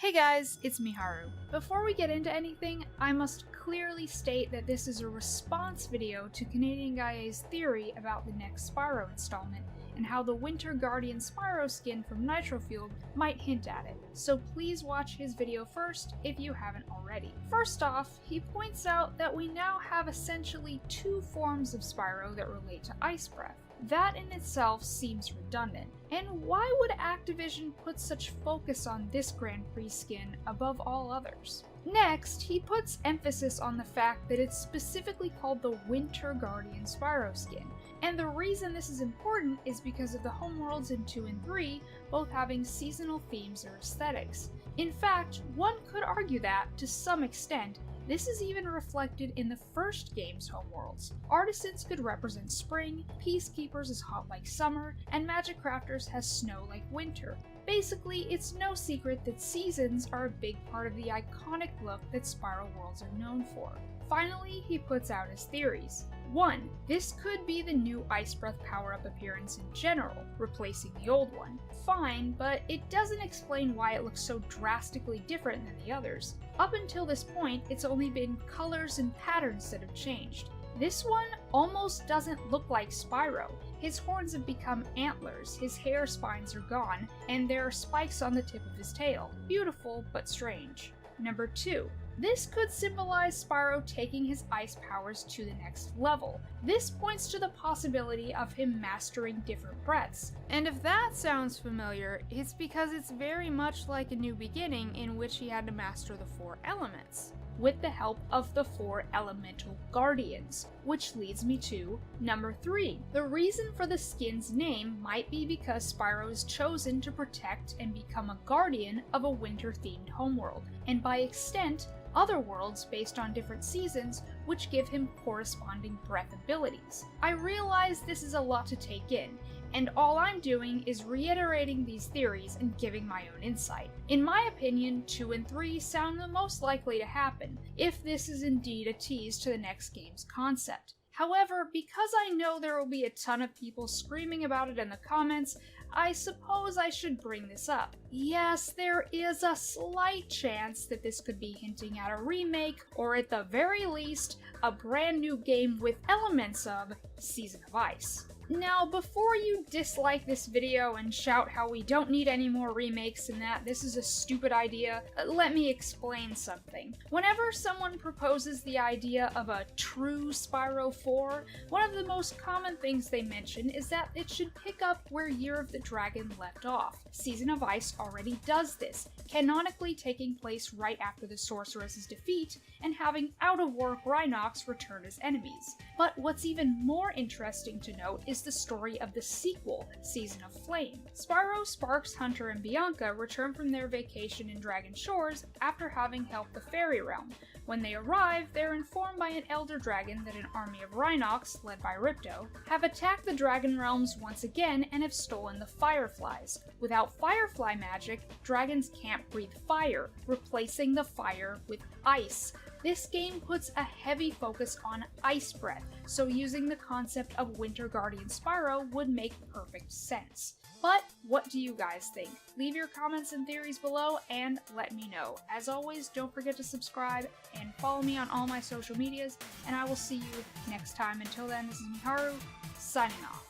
Hey guys, it's Miharu. Before we get into anything, I must clearly state that this is a response video to Canadian Guy's theory about the next Spyro installment, and how the Winter Guardian Spyro skin from Nitrofield might hint at it, so please watch his video first if you haven't already. First off, he points out that we now have essentially two forms of Spyro that relate to Ice Breath. That in itself seems redundant, and why would Activision put such focus on this Grand Prix skin above all others? Next, he puts emphasis on the fact that it's specifically called the Winter Guardian Spyro skin, and the reason this is important is because of the homeworlds in 2 and 3 both having seasonal themes or aesthetics. In fact, one could argue that, to some extent, this is even reflected in the first game's homeworlds. Artisans could represent spring, Peacekeepers is hot like summer, and Magic Crafters has snow like winter. Basically, it's no secret that seasons are a big part of the iconic look that Spyro worlds are known for. Finally, he puts out his theories. 1. This could be the new Ice Breath power-up appearance in general, replacing the old one. Fine, but it doesn't explain why it looks so drastically different than the others. Up until this point, it's only been colors and patterns that have changed. This one almost doesn't look like Spyro. His horns have become antlers, his hair spines are gone, and there are spikes on the tip of his tail. Beautiful, but strange. Number 2. This could symbolize Spyro taking his ice powers to the next level. This points to the possibility of him mastering different breaths. And if that sounds familiar, it's because it's very much like A New Beginning, in which he had to master the 4 elements, with the help of the 4 elemental guardians. Which leads me to number 3. The reason for the skin's name might be because Spyro is chosen to protect and become a guardian of a winter-themed homeworld, and by extent, other worlds based on different seasons, which give him corresponding breath abilities. I realize this is a lot to take in, and all I'm doing is reiterating these theories and giving my own insight. In my opinion, 2 and 3 sound the most likely to happen, if this is indeed a tease to the next game's concept. However, because I know there will be a ton of people screaming about it in the comments, I suppose I should bring this up. Yes, there is a slight chance that this could be hinting at a remake, or at the very least, a brand new game with elements of Season of Ice. Now, before you dislike this video and shout how we don't need any more remakes and that this is a stupid idea, let me explain something. Whenever someone proposes the idea of a true Spyro 4, one of the most common things they mention is that it should pick up where Year of the Dragon left off. Season of Ice already does this, canonically taking place right after the Sorceress's defeat and having out-of-work Rhinox return as enemies. But what's even more interesting to note is the story of the sequel, Season of Flame. Spyro, Sparks, Hunter, and Bianca return from their vacation in Dragon Shores after having helped the Fairy Realm. When they arrive, they're informed by an Elder Dragon that an army of Rhinox, led by Ripto, have attacked the Dragon Realms once again and have stolen the Fireflies. Without Firefly magic, dragons can't breathe fire, replacing the fire with ice. This game puts a heavy focus on Ice Breath, so using the concept of Winter Guardian Spyro would make perfect sense. But what do you guys think? Leave your comments and theories below and let me know. As always, don't forget to subscribe and follow me on all my social medias, and I will see you next time. Until then, this is Miharu, signing off.